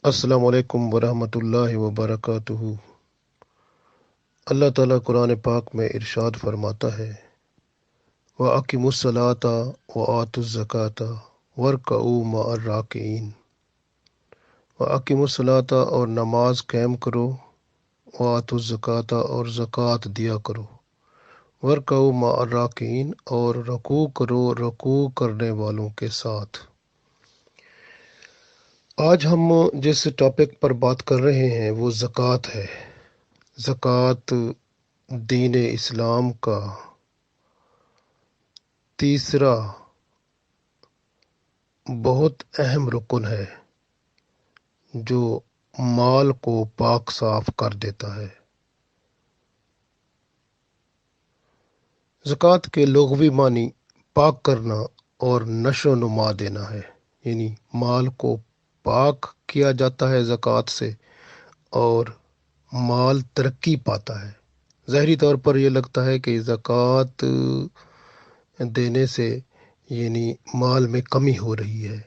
السلام علیکم ورحمۃ اللہ وبرکاتہ۔ اللہ تعالیٰ قرآن پاک میں ارشاد فرماتا ہے، وَأَقِیمُوا الصَّلَاةَ وَآتُوا الزَّکَاةَ وَارْکَعُوا مَعَ الرَّاکِعِینَ۔ وَأَقِیمُوا الصَّلَاةَ اور نماز قائم کرو، وَآتُوا الزَّکَاةَ اور زکوٰۃ دیا کرو، وَارْکَعُوا مَعَ الرَّاکِعِینَ اور رکوع کرو رکوع کرنے والوں کے ساتھ۔ آج ہم جس ٹاپک پر بات کر رہے ہیں وہ زکوٰۃ ہے۔ زکوٰۃ دین اسلام کا تیسرا بہت اہم رکن ہے جو مال کو پاک صاف کر دیتا ہے۔ زکوٰۃ کے لغوی معنی پاک کرنا اور نشو و نما دینا ہے، یعنی مال کو پاک کیا جاتا ہے زکوٰۃ سے اور مال ترقی پاتا ہے۔ ظاہری طور پر یہ لگتا ہے کہ زکوٰۃ دینے سے یعنی مال میں کمی ہو رہی ہے،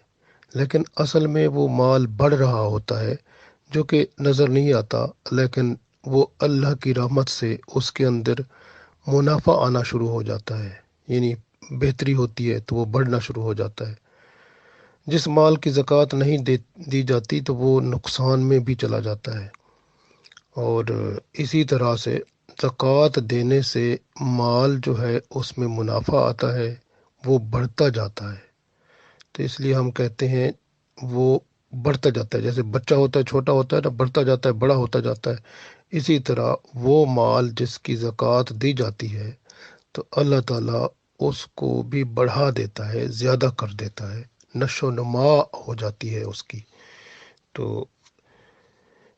لیکن اصل میں وہ مال بڑھ رہا ہوتا ہے جو کہ نظر نہیں آتا، لیکن وہ اللہ کی رحمت سے اس کے اندر منافع آنا شروع ہو جاتا ہے، یعنی بہتری ہوتی ہے تو وہ بڑھنا شروع ہو جاتا ہے۔ جس مال کی زکوٰۃ نہیں دی جاتی تو وہ نقصان میں بھی چلا جاتا ہے، اور اسی طرح سے زکوٰۃ دینے سے مال جو ہے اس میں منافع آتا ہے، وہ بڑھتا جاتا ہے۔ تو اس لیے ہم کہتے ہیں وہ بڑھتا جاتا ہے، جیسے بچہ ہوتا ہے، چھوٹا ہوتا ہے نا، بڑھتا جاتا ہے، بڑا ہوتا جاتا ہے۔ اسی طرح وہ مال جس کی زکوٰۃ دی جاتی ہے تو اللہ تعالیٰ اس کو بھی بڑھا دیتا ہے، زیادہ کر دیتا ہے، نشو و نما ہو جاتی ہے اس کی۔ تو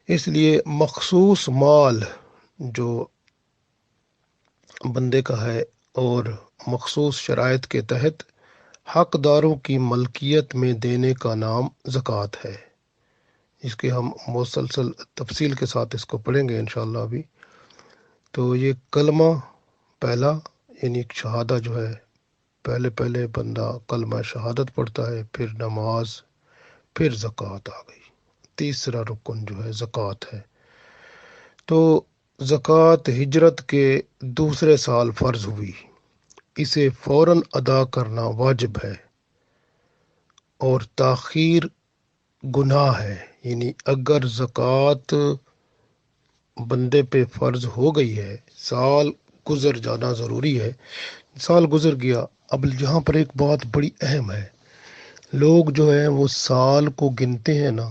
اس لیے مخصوص مال جو بندے کا ہے اور مخصوص شرائط کے تحت حقداروں کی ملکیت میں دینے کا نام زکوٰۃ ہے۔ اس کے ہم مسلسل تفصیل کے ساتھ اس کو پڑھیں گے انشاءاللہ ابھی۔ تو یہ کلمہ پہلا، یعنی شہادہ جو ہے، پہلے بندہ کلمہ شہادت پڑھتا ہے، پھر نماز، پھر زکوٰۃ آ گئی۔ تیسرا رکن جو ہے زکوٰۃ ہے۔ تو زکوٰۃ ہجرت کے دوسرے سال فرض ہوئی، اسے فوراً ادا کرنا واجب ہے اور تاخیر گناہ ہے، یعنی اگر زکوٰۃ بندے پہ فرض ہو گئی ہے، سال گزر جانا ضروری ہے، سال گزر گیا۔ اب یہاں پر ایک بات بڑی اہم ہے، لوگ جو ہیں وہ سال کو گنتے ہیں نا،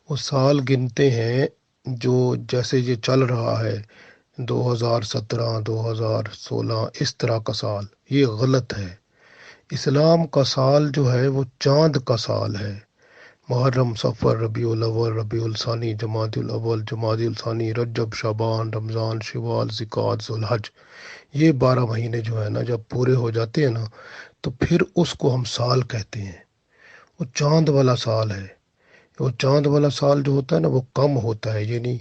وہ سال گنتے ہیں جو جیسے یہ چل رہا ہے 2017 2016 اس طرح کا سال، یہ غلط ہے۔ اسلام کا سال جو ہے وہ چاند کا سال ہے۔ محرم، صفر، ربیع الاول، ربیع الثانی، جمادی الاول، جمادی الثانی، رجب، شعبان، رمضان، شوال، ذوالقعدہ، ذوالحج، یہ 12 مہینے جو ہے نا جب پورے ہو جاتے ہیں نا تو پھر اس کو ہم سال کہتے ہیں۔ وہ چاند والا سال ہے۔ وہ چاند والا سال جو ہوتا ہے نا وہ کم ہوتا ہے، یعنی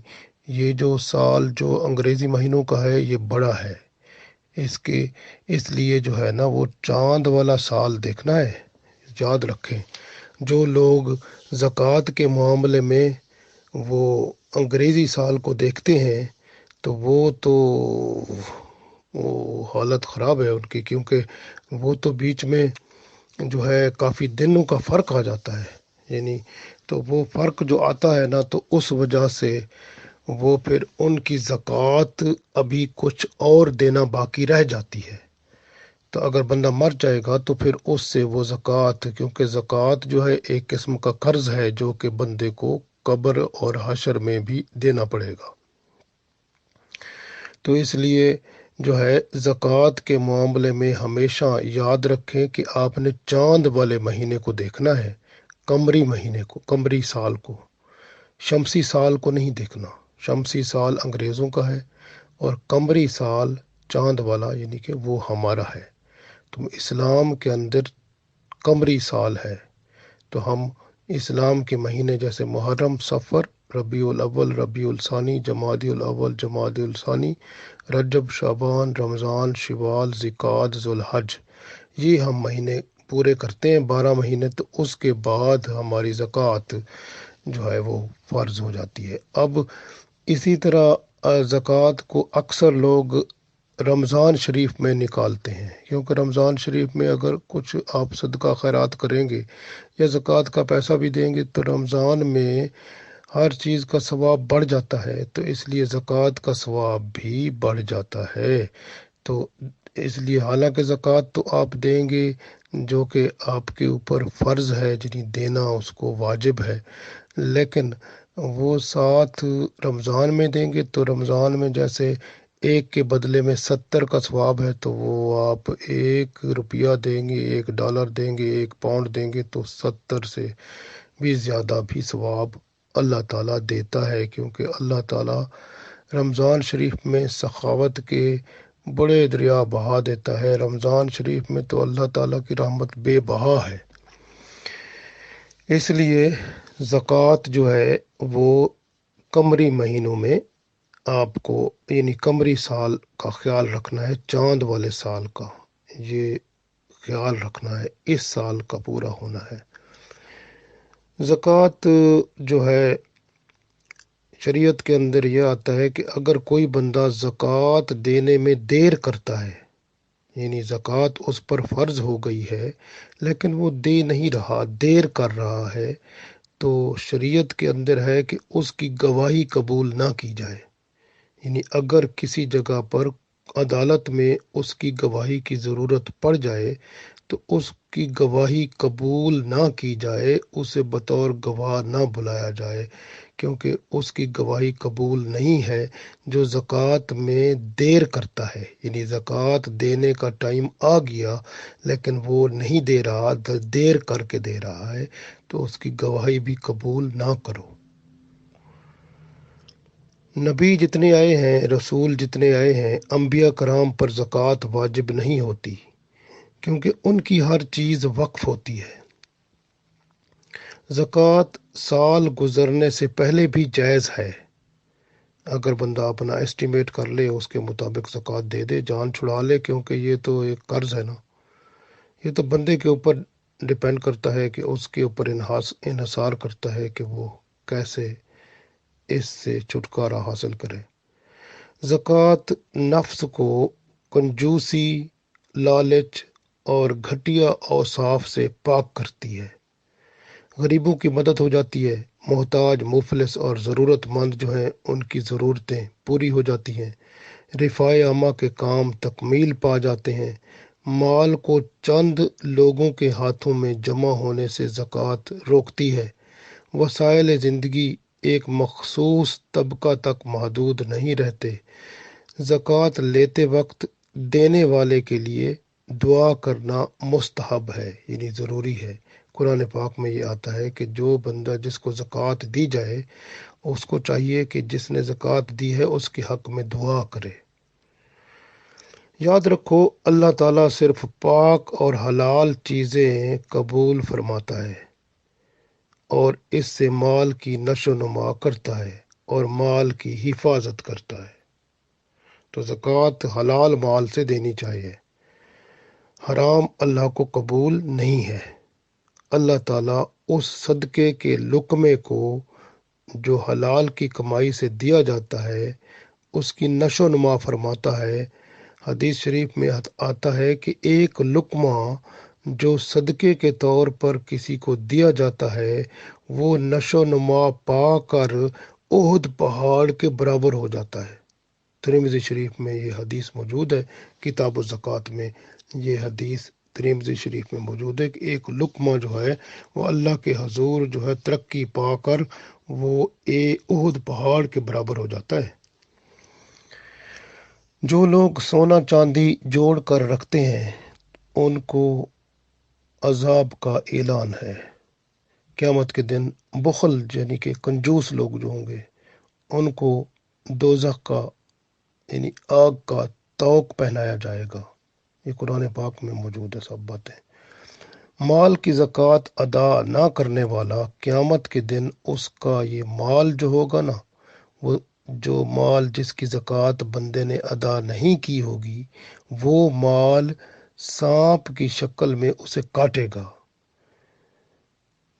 یہ جو سال جو انگریزی مہینوں کا ہے یہ بڑا ہے، اس لیے جو ہے نا وہ چاند والا سال دیکھنا ہے۔ یاد رکھیں، جو لوگ زکوٰۃ کے معاملے میں وہ انگریزی سال کو دیکھتے ہیں تو وہ حالت خراب ہے ان کی، کیونکہ وہ تو بیچ میں جو ہے کافی دنوں کا فرق آ جاتا ہے، یعنی تو وہ فرق جو آتا ہے نا تو اس وجہ سے وہ پھر ان کی زکوٰۃ ابھی کچھ اور دینا باقی رہ جاتی ہے۔ تو اگر بندہ مر جائے گا تو پھر اس سے وہ زکوٰۃ، کیونکہ زکوٰۃ جو ہے ایک قسم کا قرض ہے جو کہ بندے کو قبر اور حشر میں بھی دینا پڑے گا۔ تو اس لیے جو ہے زکوٰۃ کے معاملے میں ہمیشہ یاد رکھیں کہ آپ نے چاند والے مہینے کو دیکھنا ہے، قمری مہینے کو، قمری سال کو، شمسی سال کو نہیں دیکھنا۔ شمسی سال انگریزوں کا ہے اور قمری سال چاند والا یعنی کہ وہ ہمارا ہے۔ تو اسلام کے اندر قمری سال ہے، تو ہم اسلام کے مہینے جیسے محرم، صفر، ربیع الاول، ربیع الثانی، جمادی الاول، جمادی الثانی، رجب، شعبان، رمضان، شوال، ذوالقعدہ، ذوالحج، یہ ہم مہینے پورے کرتے ہیں 12 مہینے، تو اس کے بعد ہماری زکوٰۃ جو ہے وہ فرض ہو جاتی ہے۔ اب اسی طرح زکوٰۃ کو اکثر لوگ رمضان شریف میں نکالتے ہیں، کیونکہ رمضان شریف میں اگر کچھ آپ صدقہ خیرات کریں گے یا زکوٰۃ کا پیسہ بھی دیں گے تو رمضان میں ہر چیز کا ثواب بڑھ جاتا ہے، تو اس لیے زکوٰۃ کا ثواب بھی بڑھ جاتا ہے۔ تو اس لیے حالانکہ زکوٰۃ تو آپ دیں گے جو کہ آپ کے اوپر فرض ہے، یعنی دینا اس کو واجب ہے، لیکن وہ ساتھ رمضان میں دیں گے تو رمضان میں جیسے ایک کے بدلے میں 70 کا ثواب ہے، تو وہ آپ 1 روپیہ دیں گے، $1 دیں گے، 1 پاؤنڈ دیں گے تو 70 سے بھی زیادہ بھی ثواب اللہ تعالیٰ دیتا ہے، کیونکہ اللہ تعالیٰ رمضان شریف میں سخاوت کے بڑے دریا بہا دیتا ہے۔ رمضان شریف میں تو اللہ تعالیٰ کی رحمت بے بہا ہے۔ اس لیے زکوٰۃ جو ہے وہ قمری مہینوں میں آپ کو، یعنی قمری سال کا خیال رکھنا ہے، چاند والے سال کا یہ خیال رکھنا ہے، اس سال کا پورا ہونا ہے۔ زکوٰۃ جو ہے شریعت کے اندر یہ آتا ہے کہ اگر کوئی بندہ زکوٰۃ دینے میں دیر کرتا ہے، یعنی زکوٰۃ اس پر فرض ہو گئی ہے لیکن وہ دے نہیں رہا، دیر کر رہا ہے، تو شریعت کے اندر ہے کہ اس کی گواہی قبول نہ کی جائے۔ یعنی اگر کسی جگہ پر عدالت میں اس کی گواہی کی ضرورت پڑ جائے تو اس کی گواہی قبول نہ کی جائے، اسے بطور گواہ نہ بلایا جائے، کیونکہ اس کی گواہی قبول نہیں ہے جو زکوٰۃ میں دیر کرتا ہے۔ یعنی زکوٰۃ دینے کا ٹائم آ گیا لیکن وہ نہیں دے رہا، دیر کر کے دے رہا ہے، تو اس کی گواہی بھی قبول نہ کرو۔ نبی جتنے آئے ہیں، رسول جتنے آئے ہیں، انبیاء کرام پر زکوٰۃ واجب نہیں ہوتی، کیونکہ ان کی ہر چیز وقف ہوتی ہے۔ زکوٰۃ سال گزرنے سے پہلے بھی جائز ہے، اگر بندہ اپنا ایسٹیمیٹ کر لے اس کے مطابق زکوٰۃ دے دے، جان چھڑا لے، کیونکہ یہ تو ایک قرض ہے نا، یہ تو بندے کے اوپر ڈپینڈ کرتا ہے کہ اس کے اوپر انحصار کرتا ہے کہ وہ کیسے اس سے چھٹکارا حاصل کرے۔ زکوٰۃ نفس کو کنجوسی، لالچ اور گھٹیا اوصاف سے پاک کرتی ہے۔ غریبوں کی مدد ہو جاتی ہے، محتاج، مفلس اور ضرورت مند جو ہیں ان کی ضرورتیں پوری ہو جاتی ہیں، رفاع عامہ کے کام تکمیل پا جاتے ہیں، مال کو چند لوگوں کے ہاتھوں میں جمع ہونے سے زکوٰۃ روکتی ہے، وسائل زندگی ایک مخصوص طبقہ تک محدود نہیں رہتے، زکوٰۃ لیتے وقت دینے والے کے لیے دعا کرنا مستحب ہے، یعنی ضروری ہے۔ قرآن پاک میں یہ آتا ہے کہ جو بندہ جس کو زکوٰۃ دی جائے اس کو چاہیے کہ جس نے زکوٰۃ دی ہے اس کے حق میں دعا کرے۔ یاد رکھو اللہ تعالیٰ صرف پاک اور حلال چیزیں قبول فرماتا ہے اور اس سے مال کی نشو و نما کرتا ہے اور مال کی حفاظت کرتا ہے۔ تو زکوٰۃ حلال مال سے دینی چاہیے، حرام اللہ کو قبول نہیں ہے۔ اللہ تعالیٰ اس صدقے کے لقمے کو جو حلال کی کمائی سے دیا جاتا ہے اس کی نشو و نما فرماتا ہے۔ حدیث شریف میں آتا ہے کہ ایک لقمہ جو صدقے کے طور پر کسی کو دیا جاتا ہے وہ نشو و نما پا کر احد پہاڑ کے برابر ہو جاتا ہے۔ ترمذی شریف میں یہ حدیث موجود ہے، کتاب الزکوٰۃ میں یہ حدیث ترمذی شریف میں موجود ہے کہ ایک لقمہ جو ہے وہ اللہ کے حضور جو ہے ترقی پا کر وہ احد پہاڑ کے برابر ہو جاتا ہے۔ جو لوگ سونا چاندی جوڑ کر رکھتے ہیں ان کو عذاب کا اعلان ہے۔ قیامت کے دن بخل یعنی کہ کنجوس لوگ جو ہوں گے ان کو دوزخ کا یعنی آگ کا طوق پہنایا جائے گا۔ یہ قرآن پاک میں موجود ہے سب باتیں۔ مال کی زکوٰۃ ادا نہ کرنے والا قیامت کے دن اس کا یہ مال جو ہوگا نا، وہ جو مال جس کی زکوٰۃ بندے نے ادا نہیں کی ہوگی وہ مال سانپ کی شکل میں اسے کاٹے گا،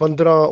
15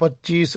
25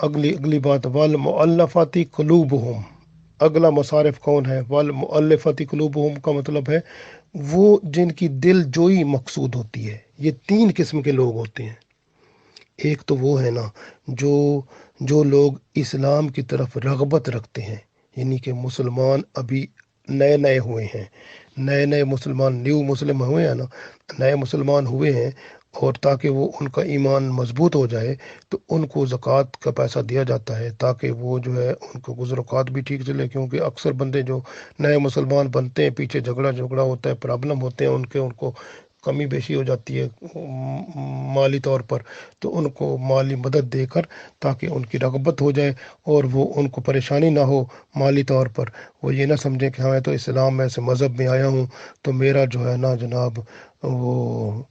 اگلی بات، والمؤلفاتی قلوبہم، اگلا مصارف کون ہے؟ والمؤلفاتی قلوبہم کا مطلب ہے وہ جن کی دل جوئی مقصود ہوتی ہے۔ یہ تین قسم کے لوگ ہوتے ہیں۔ ایک تو وہ ہے نا جو جو لوگ اسلام کی طرف رغبت رکھتے ہیں، یعنی کہ مسلمان ابھی نئے نئے ہوئے ہیں، نئے مسلمان، نیو مسلم ہوئے ہیں نا، نئے مسلمان ہوئے ہیں، اور تاکہ وہ ان کا ایمان مضبوط ہو جائے تو ان کو زکوٰۃ کا پیسہ دیا جاتا ہے، تاکہ وہ جو ہے ان کو گزر اوقات بھی ٹھیک چلے، کیونکہ اکثر بندے جو نئے مسلمان بنتے ہیں پیچھے جھگڑا ہوتا ہے، پرابلم ہوتے ہیں ان کو کمی بیشی ہو جاتی ہے مالی طور پر، تو ان کو مالی مدد دے کر تاکہ ان کی رغبت ہو جائے اور وہ ان کو پریشانی نہ ہو مالی طور پر، وہ یہ نہ سمجھیں کہ ہاں میں تو اسلام میں سے مذہب میں آیا ہوں تو میرا جو ہے نا جناب وہ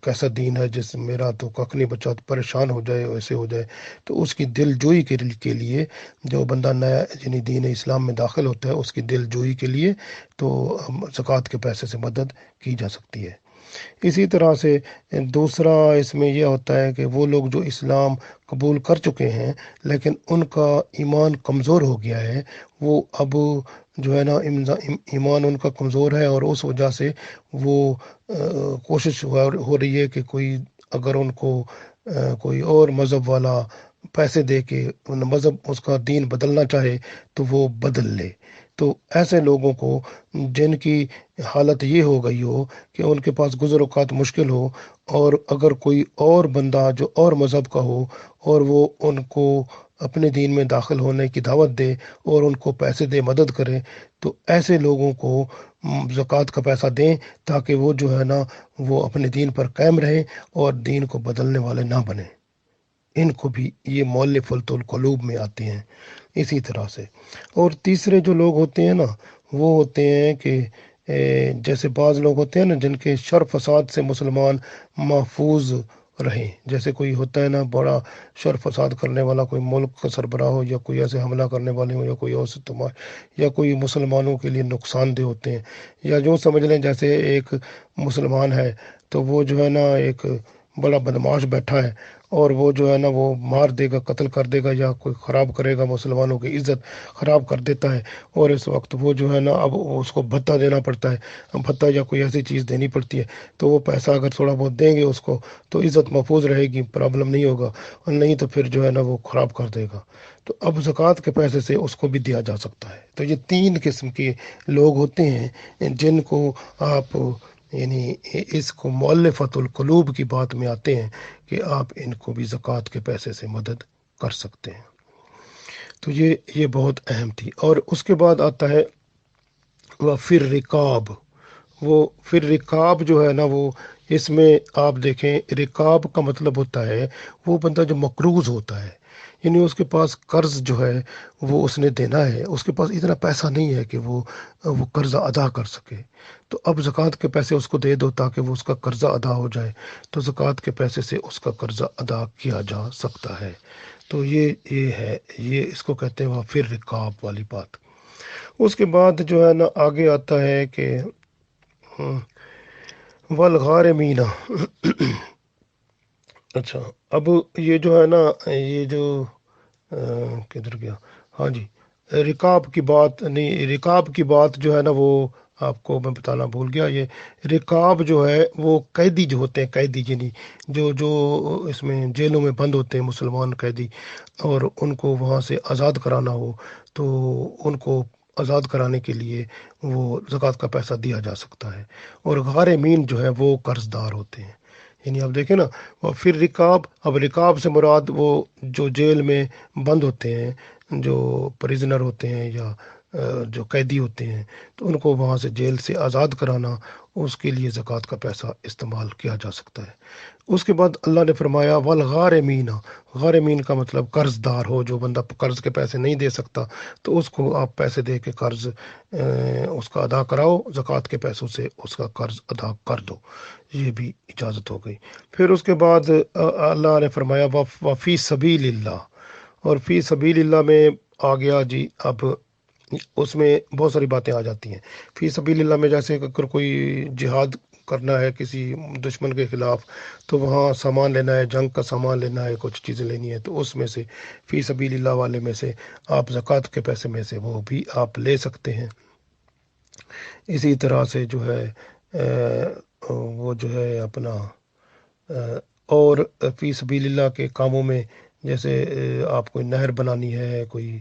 کیسا دین ہے جس میرا تو کھ نہیں بچا، تو پریشان ہو جائے، ایسے ہو جائے۔ تو اس کی دل جوئی کے لیے جو بندہ نیا یعنی دین اسلام میں داخل ہوتا ہے، اس کی دل جوئی کے لیے تو زکوٰۃ کے پیسے سے مدد کی جا سکتی ہے۔ اسی طرح سے دوسرا اس میں یہ ہوتا ہے کہ وہ لوگ جو اسلام قبول کر چکے ہیں لیکن ان کا ایمان کمزور ہو گیا ہے، وہ اب جو ہے نا ایمان ان کا کمزور ہے، اور اس وجہ سے وہ کوشش ہو رہی ہے کہ کوئی اگر ان کو کوئی اور مذہب والا پیسے دے کے مذہب اس کا دین بدلنا چاہے تو وہ بدل لے۔ تو ایسے لوگوں کو جن کی حالت یہ ہو گئی ہو کہ ان کے پاس گزر اوقات مشکل ہو، اور اگر کوئی اور بندہ جو اور مذہب کا ہو اور وہ ان کو اپنے دین میں داخل ہونے کی دعوت دے اور ان کو پیسے دے، مدد کرے، تو ایسے لوگوں کو زکوٰۃ کا پیسہ دیں تاکہ وہ جو ہے نا وہ اپنے دین پر قائم رہیں اور دین کو بدلنے والے نہ بنیں۔ ان کو بھی یہ مؤلفۃ القلوب میں آتے ہیں اسی طرح سے۔ اور تیسرے جو لوگ ہوتے ہیں نا وہ ہوتے ہیں کہ جیسے بعض لوگ ہوتے ہیں نا جن کے شر فساد سے مسلمان محفوظ رہیں، جیسے کوئی ہوتا ہے نا بڑا شر فساد کرنے والا، کوئی ملک کا سربراہ ہو یا کوئی ایسے حملہ کرنے والے ہو یا کوئی اور یا کوئی مسلمانوں کے لیے نقصان دہ ہوتے ہیں، یا جو سمجھ لیں جیسے ایک مسلمان ہے تو وہ جو ہے نا ایک بڑا بدماش بیٹھا ہے اور وہ جو ہے نا وہ مار دے گا، قتل کر دے گا، یا کوئی خراب کرے گا، مسلمانوں کی عزت خراب کر دیتا ہے، اور اس وقت وہ جو ہے نا اب اس کو بھتہ دینا پڑتا ہے، بھتہ یا کوئی ایسی چیز دینی پڑتی ہے، تو وہ پیسہ اگر تھوڑا بہت دیں گے اس کو تو عزت محفوظ رہے گی، پرابلم نہیں ہوگا، اور نہیں تو پھر جو ہے نا وہ خراب کر دے گا۔ تو اب زکوٰۃ کے پیسے سے اس کو بھی دیا جا سکتا ہے۔ تو یہ تین قسم کے لوگ ہوتے ہیں جن کو آپ یعنی اس کو مؤلفۃ القلوب کی بات میں آتے ہیں کہ آپ ان کو بھی زکوٰۃ کے پیسے سے مدد کر سکتے ہیں۔ تو یہ بہت اہم تھی۔ اور اس کے بعد آتا ہے وہ پھر رکاب، وہ پھر رکاب جو ہے نا وہ اس میں آپ دیکھیں رکاب کا مطلب ہوتا ہے وہ بندہ جو مقروض ہوتا ہے، یعنی اس کے پاس قرض جو ہے وہ اس نے دینا ہے، اس کے پاس اتنا پیسہ نہیں ہے کہ وہ قرضہ ادا کر سکے، تو اب زکوٰۃ کے پیسے اس کو دے دو تاکہ وہ اس کا قرضہ ادا ہو جائے، تو زکوٰۃ کے پیسے سے اس کا قرضہ ادا کیا جا سکتا ہے۔ تو یہ ہے، یہ اس کو کہتے ہیں وہ پھر رکاب والی بات۔ اس کے بعد جو ہے نا آگے آتا ہے کہ والغارمین اچھا، اب یہ جو ہے نا یہ جو کدھر گیا، ہاں جی، رکاب کی بات نہیں، رکاب کی بات جو ہے نا وہ آپ کو میں بتانا بھول گیا۔ یہ رکاب جو ہے وہ قیدی جو ہوتے ہیں، قیدی یعنی جو اس میں جیلوں میں بند ہوتے ہیں مسلمان قیدی، اور ان کو وہاں سے آزاد کرانا ہو تو ان کو آزاد کرانے کے لیے وہ زکوٰۃ کا پیسہ دیا جا سکتا ہے۔ اور غارمین جو ہے وہ قرض دار ہوتے ہیں، یعنی آپ دیکھیں نا اور پھر رکاب، اب رکاب سے مراد وہ جو جیل میں بند ہوتے ہیں، جو پریزنر ہوتے ہیں یا جو قیدی ہوتے ہیں، تو ان کو وہاں سے جیل سے آزاد کرانا، اس کے لیے زکوٰۃ کا پیسہ استعمال کیا جا سکتا ہے۔ اس کے بعد اللہ نے فرمایا والغارمین، غارمین کا مطلب قرض دار ہو، جو بندہ قرض کے پیسے نہیں دے سکتا تو اس کو آپ پیسے دے کے قرض اس کا ادا کراؤ، زکوٰۃ کے پیسوں سے اس کا قرض ادا کر دو، یہ بھی اجازت ہو گئی۔ پھر اس کے بعد اللہ نے فرمایا وفی سبیل اللہ، اور فی سبیل اللہ میں آ گیا جی، اب اس میں بہت ساری باتیں آ جاتی ہیں۔ فی سبیل اللہ میں جیسے اگر کوئی جہاد کرنا ہے کسی دشمن کے خلاف، تو وہاں سامان لینا ہے، جنگ کا سامان لینا ہے، کچھ چیزیں لینی ہے، تو اس میں سے فی سبیل اللہ والے میں سے آپ زکوٰۃ کے پیسے میں سے وہ بھی آپ لے سکتے ہیں۔ اسی طرح سے جو ہے وہ جو ہے اپنا اور فی سبیل اللہ کے کاموں میں، جیسے آپ کوئی نہر بنانی ہے، کوئی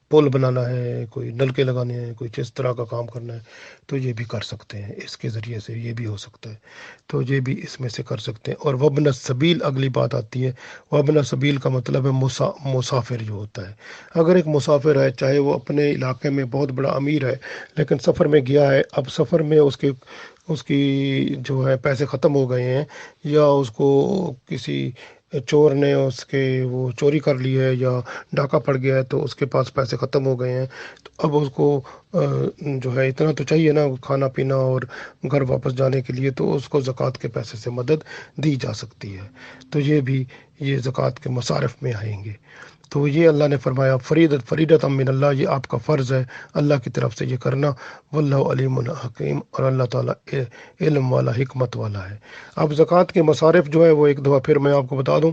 پل بنانا ہے، کوئی نلکے لگانے ہیں، کوئی جس طرح کا کام کرنا ہے، تو یہ بھی کر سکتے ہیں، اس کے ذریعے سے یہ بھی ہو سکتا ہے، تو یہ بھی اس میں سے کر سکتے ہیں۔ اور وابن السبیل اگلی بات آتی ہے۔ وابن السبیل کا مطلب ہے مسافر جو ہوتا ہے۔ اگر ایک مسافر ہے، چاہے وہ اپنے علاقے میں بہت بڑا امیر ہے، لیکن سفر میں گیا ہے، اب سفر میں اس کی جو ہے پیسے ختم ہو گئے ہیں، یا اس کو کسی چور نے اس کے وہ چوری کر لی ہے، یا ڈاکہ پڑ گیا ہے، تو اس کے پاس پیسے ختم ہو گئے ہیں، تو اب اس کو جو ہے اتنا تو چاہیے نا کھانا پینا اور گھر واپس جانے کے لیے، تو اس کو زکوٰۃ کے پیسے سے مدد دی جا سکتی ہے، تو یہ بھی یہ زکوٰۃ کے مصارف میں آئیں گے۔ تو یہ اللہ نے فرمایا فریدت من اللہ، یہ آپ کا فرض ہے اللہ کی طرف سے یہ کرنا، واللہ علیم حکیم، اور اللہ تعالیٰ علم والا، حکمت والا ہے۔ اب زکوٰۃ کے مصارف جو ہے وہ ایک دفعہ پھر میں آپ کو بتا دوں۔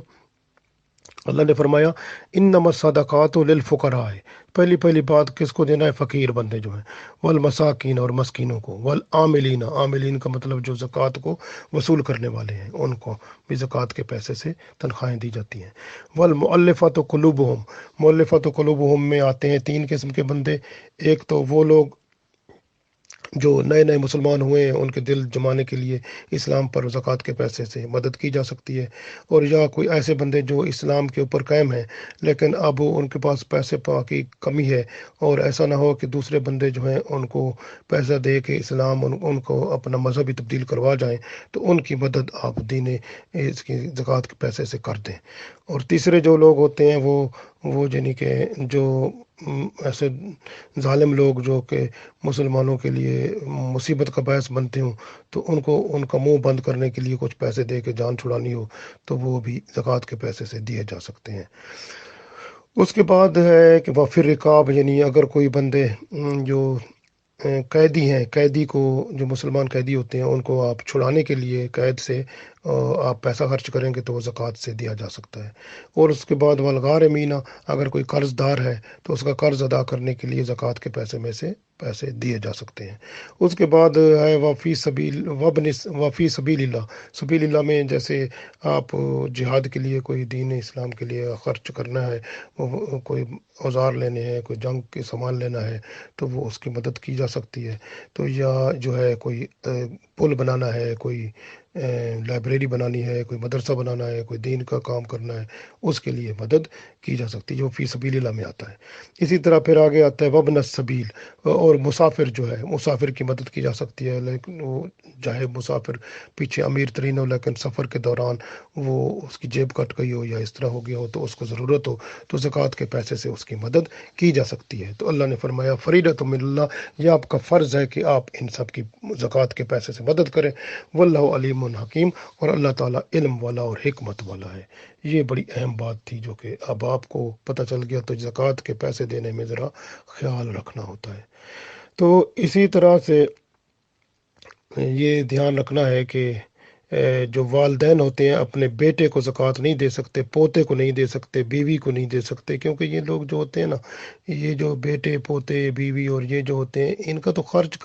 اللہ نے فرمایا انما الصدقات للفقراء، پہلی بات کس کو دینا ہے؟ فقیر بندے جو ہیں، والمساکین، اور مسکینوں کو، والعاملین، عاملین کا مطلب جو زکوٰۃ کو وصول کرنے والے ہیں، ان کو بھی زکوٰۃ کے پیسے سے تنخواہیں دی جاتی ہیں۔ والمؤلفۃ قلوبہم، مؤلفۃ قلوبہم میں آتے ہیں 3 قسم کے بندے۔ ایک تو وہ لوگ جو نئے نئے مسلمان ہوئے ہیں، ان کے دل جمانے کے لیے اسلام پر زکوٰۃ کے پیسے سے مدد کی جا سکتی ہے، اور یا کوئی ایسے بندے جو اسلام کے اوپر قائم ہیں لیکن اب ان کے پاس پیسے کی کمی ہے، اور ایسا نہ ہو کہ دوسرے بندے جو ہیں ان کو پیسہ دے کے اسلام ان کو اپنا مذہبی تبدیل کروا جائیں، تو ان کی مدد آپ اس کی زکوٰۃ کے پیسے سے کر دیں۔ اور تیسرے جو لوگ ہوتے ہیں وہ یعنی کہ جو ایسے ظالم لوگ جو کہ مسلمانوں کے لیے مصیبت کا باعث بنتے ہوں، تو ان کا منہ بند کرنے کے لیے کچھ پیسے دے کے جان چھڑانی ہو، تو وہ بھی زکوٰۃ کے پیسے سے دیے جا سکتے ہیں۔ اس کے بعد ہے کہ وفر رقاب، یعنی اگر کوئی بندے جو قیدی ہیں، قیدی کو، جو مسلمان قیدی ہوتے ہیں، ان کو آپ چھڑانے کے لیے قید سے آپ پیسہ خرچ کریں گے تو وہ زکوٰۃ سے دیا جا سکتا ہے۔ اور اس کے بعد والغارمین، اگر کوئی قرض دار ہے تو اس کا قرض ادا کرنے کے لیے زکوٰۃ کے پیسے میں سے پیسے دیے جا سکتے ہیں۔ اس کے بعد ہے وفی سبیل اللہ، سبیل اللہ میں جیسے آپ جہاد کے لیے، کوئی دین اسلام کے لیے خرچ کرنا ہے، کوئی اوزار لینے ہیں، کوئی جنگ کے سامان لینا ہے، تو وہ اس کی مدد کی جا سکتی ہے۔ تو یا جو ہے کوئی پل بنانا ہے، کوئی لائبریری بنانی ہے، کوئی مدرسہ بنانا ہے، کوئی دین کا کام کرنا ہے، اس کے لیے مدد کی جا سکتی ہے، جو فی سبیل اللہ میں آتا ہے۔ اسی طرح پھر آگے آتا ہے وابن السبیل، اور مسافر جو ہے، مسافر کی مدد کی جا سکتی ہے، لیکن وہ چاہے مسافر پیچھے امیر ترین ہو، لیکن سفر کے دوران وہ اس کی جیب کٹ گئی ہو یا اس طرح ہو گیا ہو تو اس کو ضرورت ہو، تو زکوٰۃ کے پیسے سے اس کی مدد کی جا سکتی ہے۔ تو اللہ نے فرمایا فریدۃ من اللہ، یہ آپ کا فرض ہے کہ آپ ان سب کی زکوٰۃ کے پیسے سے مدد کریں، واللہ علیم حکیم، اور اللہ تعالیٰ علم والا اور حکمت والا ہے۔ یہ بڑی اہم بات تھی جو کہ اب آپ کو پتہ چل گیا، تو زکوٰۃ کے پیسے دینے میں ذرا خیال رکھنا ہوتا ہے۔ تو اسی طرح سے یہ دھیان رکھنا ہے کہ جو والدین ہوتے ہیں اپنے بیٹے کو زکوٰۃ نہیں دے سکتے، پوتے کو نہیں دے سکتے، بیوی کو نہیں دے سکتے، کیونکہ یہ لوگ جو ہوتے ہیں نا، یہ جو بیٹے، پوتے، بیوی اور یہ جو ہوتے ہیں، ان کا تو خرچ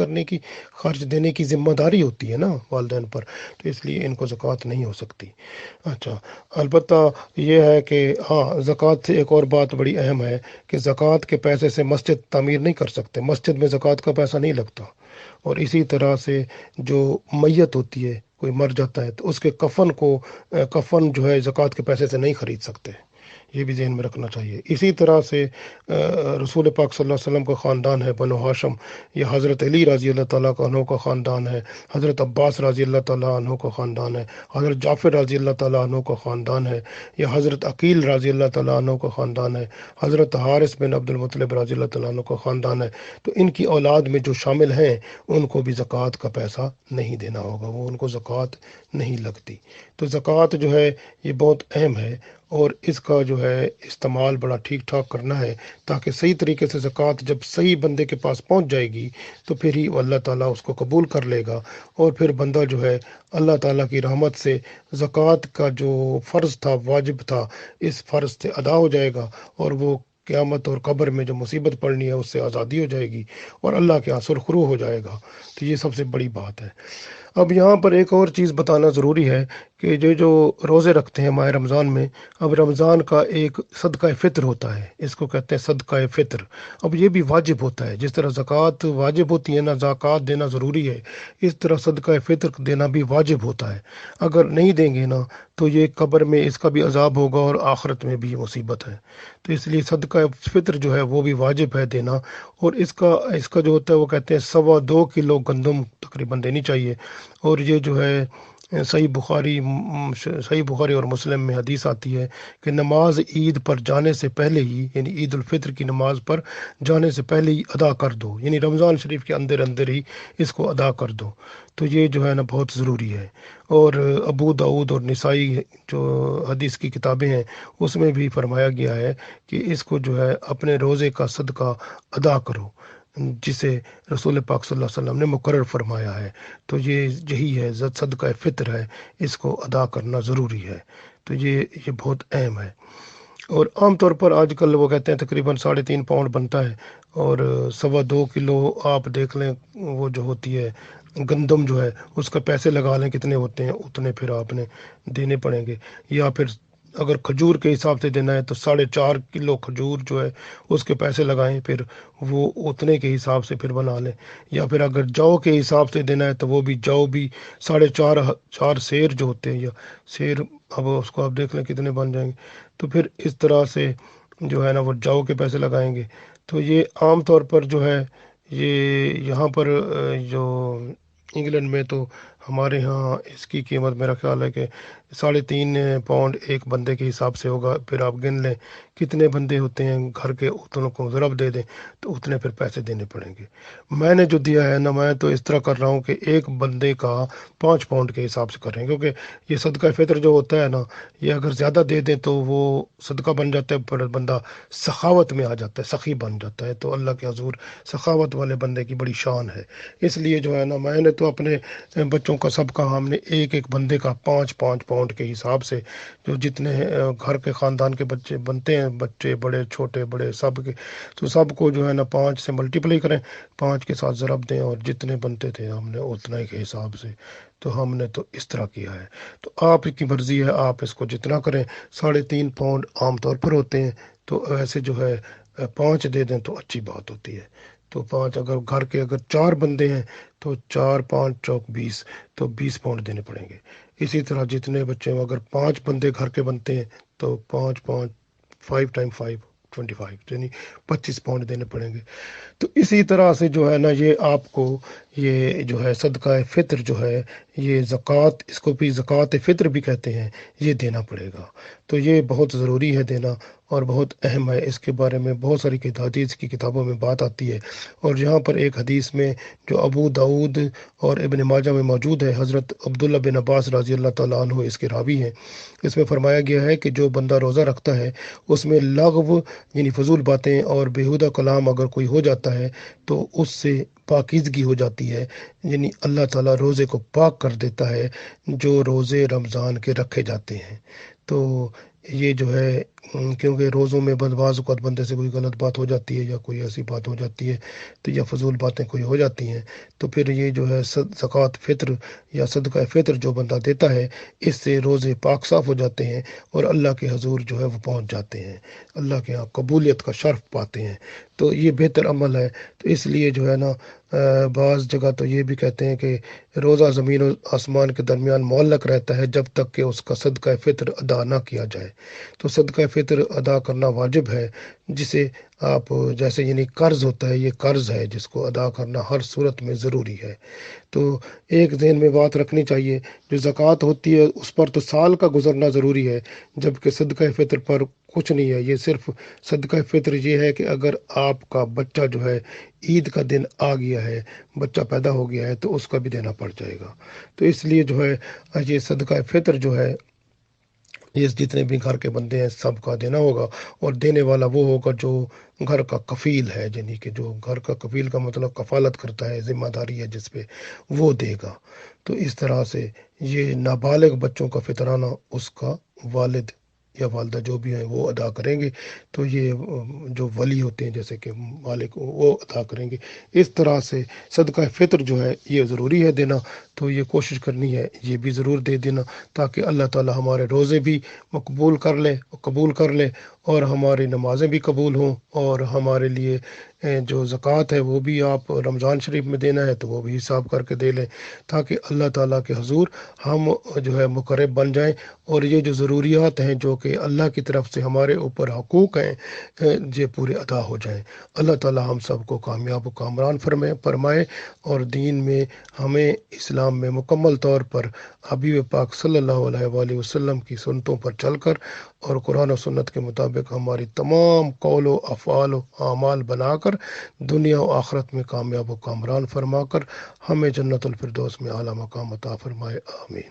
دینے کی ذمہ داری ہوتی ہے نا والدین پر، تو اس لیے ان کو زکوٰۃ نہیں ہو سکتی۔ اچھا، البتہ یہ ہے کہ ہاں، زکوٰۃ سے ایک اور بات بڑی اہم ہے کہ زکوٰۃ کے پیسے سے مسجد تعمیر نہیں کر سکتے، مسجد میں زکوٰۃ کا پیسہ نہیں لگتا۔ اور اسی طرح سے جو میت ہوتی ہے، کوئی مر جاتا ہے، تو اس کے کفن جو ہے زکوٰۃ کے پیسے سے نہیں خرید سکتے، یہ بھی ذہن میں رکھنا چاہیے۔ اسی طرح سے رسول پاک صلی اللہ علیہ وسلم کا خاندان ہے بنو ہاشم، یہ حضرت علی رضی اللہ تعالیٰ عنہ کا خاندان ہے، حضرت عباس رضی اللہ تعالیٰ عنہ کا خاندان ہے، حضرت جعفر رضی اللہ تعالیٰ عنہ کا خاندان ہے، یا حضرت عقیل رضی اللہ تعالیٰ عنہ کا خاندان ہے، حضرت حارث بن عبد المطلب رضی اللہ تعالیٰ عنہ کا خاندان ہے۔ تو ان کی اولاد میں جو شامل ہیں ان کو بھی زکوٰۃ کا پیسہ نہیں دینا ہوگا، وہ ان کو زکوٰۃ نہیں لگتی۔ تو زکوٰۃ جو ہے یہ بہت اہم ہے، اور اس کا جو ہے استعمال بڑا ٹھیک ٹھاک کرنا ہے، تاکہ صحیح طریقے سے زکوٰۃ جب صحیح بندے کے پاس پہنچ جائے گی تو پھر ہی اللہ تعالیٰ اس کو قبول کر لے گا، اور پھر بندہ جو ہے اللہ تعالیٰ کی رحمت سے زکوٰۃ کا جو فرض تھا، واجب تھا، اس فرض سے ادا ہو جائے گا، اور وہ قیامت اور قبر میں جو مصیبت پڑنی ہے اس سے آزادی ہو جائے گی، اور اللہ کے یہاں سرخرو ہو جائے گا۔ تو یہ سب سے بڑی بات ہے۔ اب یہاں پر ایک اور چیز بتانا ضروری ہے کہ جو روزے رکھتے ہیں ماہ رمضان میں، اب رمضان کا ایک صدقہ فطر ہوتا ہے، اس کو کہتے ہیں صدقہ فطر۔ اب یہ بھی واجب ہوتا ہے، جس طرح زکوٰۃ واجب ہوتی ہے نا، زکوٰۃ دینا ضروری ہے، اس طرح صدقہ فطر دینا بھی واجب ہوتا ہے۔ اگر نہیں دیں گے نا تو یہ قبر میں اس کا بھی عذاب ہوگا اور آخرت میں بھی مصیبت ہے۔ تو اس لیے صدقہ فطر جو ہے وہ بھی واجب ہے دینا، اور اس کا جو ہوتا ہے وہ کہتے ہیں 2.25 کلو گندم تقریباً دینی چاہیے۔ اور یہ جو ہے صحیح بخاری اور مسلم میں حدیث آتی ہے کہ نماز عید پر جانے سے پہلے ہی، یعنی عید الفطر کی نماز پر جانے سے پہلے ہی ادا کر دو، یعنی رمضان شریف کے اندر اندر ہی اس کو ادا کر دو۔ تو یہ جو ہے نا بہت ضروری ہے۔ اور ابو داؤد اور نسائی جو حدیث کی کتابیں ہیں اس میں بھی فرمایا گیا ہے کہ اس کو جو ہے اپنے روزے کا صدقہ ادا کرو، جسے رسول پاک صلی اللہ علیہ وسلم نے مقرر فرمایا ہے۔ تو یہ یہی ہے، صدقہ فطر ہے، اس کو ادا کرنا ضروری ہے۔ تو یہ بہت اہم ہے۔ اور عام طور پر آج کل وہ کہتے ہیں تقریباً 3.5 پاؤنڈ بنتا ہے، اور 2.25 کلو آپ دیکھ لیں وہ جو ہوتی ہے گندم جو ہے اس کا پیسے لگا لیں کتنے ہوتے ہیں، اتنے پھر آپ نے دینے پڑیں گے۔ یا پھر اگر کھجور کے حساب سے دینا ہے تو 4.5 کلو کھجور جو ہے اس کے پیسے لگائیں، پھر وہ اتنے کے حساب سے پھر بنا لیں۔ یا پھر اگر جو کے حساب سے دینا ہے تو وہ بھی جو بھی 4.5 سیر جو ہوتے ہیں، یا سیر اب اس کو آپ دیکھ لیں کتنے بن جائیں گے، تو پھر اس طرح سے جو ہے نا وہ جو کے پیسے لگائیں گے۔ تو یہ عام طور پر جو ہے یہ یہاں پر جو انگلینڈ میں تو ہمارے ہاں اس کی قیمت میرا خیال ہے کہ 3.5 پاؤنڈ ایک بندے کے حساب سے ہوگا۔ پھر آپ گن لیں کتنے بندے ہوتے ہیں گھر کے، اتنوں کو ضرب دے دیں تو اتنے پھر پیسے دینے پڑیں گے۔ میں نے جو دیا ہے نا، میں تو اس طرح کر رہا ہوں کہ ایک بندے کا 5 پاؤنڈ کے حساب سے کر رہے ہیں، کیونکہ یہ صدقہ فطر جو ہوتا ہے نا، یہ اگر زیادہ دے دیں تو وہ صدقہ بن جاتا ہے، پر بندہ سخاوت میں آ جاتا ہے، سخی بن جاتا ہے۔ تو اللہ کے حضور سخاوت والے بندے کی بڑی شان ہے۔ اس لیے جو ہے نا میں نے تو اپنے بچوں کا سب کا، ہم نے ایک ایک بندے کا 5 پاؤنڈ کے حساب سے، جو جتنے گھر کے خاندان کے بچے بنتے ہیں، بچے بڑے چھوٹے بڑے سب کے، تو سب کو جو ہے نا 5 سے ملٹیپلائی کریں، 5 کے ساتھ ضرب دیں، اور جتنے بنتے تھے ہم نے اتنا ہی کے حساب سے، تو ہم نے تو اس طرح کیا ہے۔ تو آپ کی مرضی ہے، آپ اس کو جتنا کریں۔ 3.5 پاؤنڈ عام طور پر ہوتے ہیں، تو ایسے جو ہے 5 دے دیں تو اچھی بات ہوتی ہے۔ تو 5 اگر گھر کے اگر 4 بندے ہیں تو 4×5=20، تو 20 پاؤنڈ دینے پڑیں گے۔ اسی طرح جتنے بچے ہوں، اگر 5 بندے گھر کے بنتے ہیں تو 5×5=25، یعنی 25 پاؤنڈ دینے پڑیں گے۔ تو اسی طرح سے جو ہے نا یہ آپ کو یہ جو ہے صدقہ فطر جو ہے، یہ زکوٰۃ، اس کو بھی زکوٰۃ فطر بھی کہتے ہیں، یہ دینا پڑے گا۔ تو یہ بہت ضروری ہے دینا، اور بہت اہم ہے۔ اس کے بارے میں بہت ساری حدیث کی کتابوں میں بات آتی ہے، اور یہاں پر ایک حدیث میں جو ابو داؤد اور ابن ماجہ میں موجود ہے، حضرت عبداللہ بن عباس رضی اللہ تعالیٰ عنہ اس کے راوی ہیں، اس میں فرمایا گیا ہے کہ جو بندہ روزہ رکھتا ہے اس میں لغو یعنی فضول باتیں اور بیہودہ کلام اگر کوئی ہو جاتا ہے تو اس سے پاکیزگی ہو جاتی ہے، یعنی اللہ تعالیٰ روزے کو پاک کر دیتا ہے جو روزے رمضان کے رکھے جاتے ہیں۔ تو یہ جو ہے کیونکہ روزوں میں بعض اوقات بندے سے کوئی غلط بات ہو جاتی ہے، یا کوئی ایسی بات ہو جاتی ہے، تو یا فضول باتیں کوئی ہو جاتی ہیں، تو پھر یہ جو ہے زکوٰۃ فطر یا صدقہ فطر جو بندہ دیتا ہے، اس سے روزے پاک صاف ہو جاتے ہیں، اور اللہ کے حضور جو ہے وہ پہنچ جاتے ہیں، اللہ کے ہاں قبولیت کا شرف پاتے ہیں۔ تو یہ بہتر عمل ہے۔ تو اس لیے جو ہے نا بعض جگہ تو یہ بھی کہتے ہیں کہ روزہ زمین و آسمان کے درمیان معلق رہتا ہے جب تک کہ اس کا صدقہ فطر ادا نہ کیا جائے۔ تو صدقہ فطر ادا کرنا واجب ہے، جسے آپ جیسے یعنی قرض ہوتا ہے، یہ قرض ہے جس کو ادا کرنا ہر صورت میں ضروری ہے۔ تو ایک ذہن میں بات رکھنی چاہیے، جو زکوٰۃ ہوتی ہے اس پر تو سال کا گزرنا ضروری ہے، جبکہ صدقہ فطر پر کچھ نہیں ہے۔ یہ صرف صدقہ فطر یہ ہے کہ اگر آپ کا بچہ جو ہے عید کا دن آ گیا ہے، بچہ پیدا ہو گیا ہے، تو اس کا بھی دینا پڑ جائے گا۔ تو اس لیے جو ہے یہ صدقہ فطر جو ہے یہ جتنے بھی گھر کے بندے ہیں سب کا دینا ہوگا، اور دینے والا وہ ہوگا جو گھر کا کفیل ہے، یعنی کہ جو گھر کا کفیل کا مطلب کفالت کرتا ہے، ذمہ داری ہے جس پہ، وہ دے گا۔ تو اس طرح سے یہ نابالغ بچوں کا فطرانہ اس کا والد یا والدہ جو بھی ہیں وہ ادا کریں گے، تو یہ جو ولی ہوتے ہیں جیسے کہ مالک وہ ادا کریں گے۔ اس طرح سے صدقہ فطر جو ہے یہ ضروری ہے دینا، تو یہ کوشش کرنی ہے یہ بھی ضرور دے دینا، تاکہ اللہ تعالی ہمارے روزے بھی قبول کر لے، اور ہماری نمازیں بھی قبول ہوں، اور ہمارے لیے جو زکوٰۃ ہے وہ بھی آپ رمضان شریف میں دینا ہے تو وہ بھی حساب کر کے دے لیں، تاکہ اللہ تعالیٰ کے حضور ہم جو ہے مقرب بن جائیں، اور یہ جو ضروریات ہیں جو کہ اللہ کی طرف سے ہمارے اوپر حقوق ہیں یہ پورے ادا ہو جائیں۔ اللہ تعالیٰ ہم سب کو کامیاب و کامران فرمائے، اور دین میں ہمیں اسلام میں مکمل طور پر حبیب پاک صلی اللہ علیہ وآلہ وسلم کی سنتوں پر چل کر اور قرآن و سنت کے مطابق ہماری تمام قول و افعال و اعمال بنا کر دنیا و آخرت میں کامیاب و کامران فرما کر ہمیں جنت الفردوس میں اعلیٰ مقام عطا فرمائے، آمین۔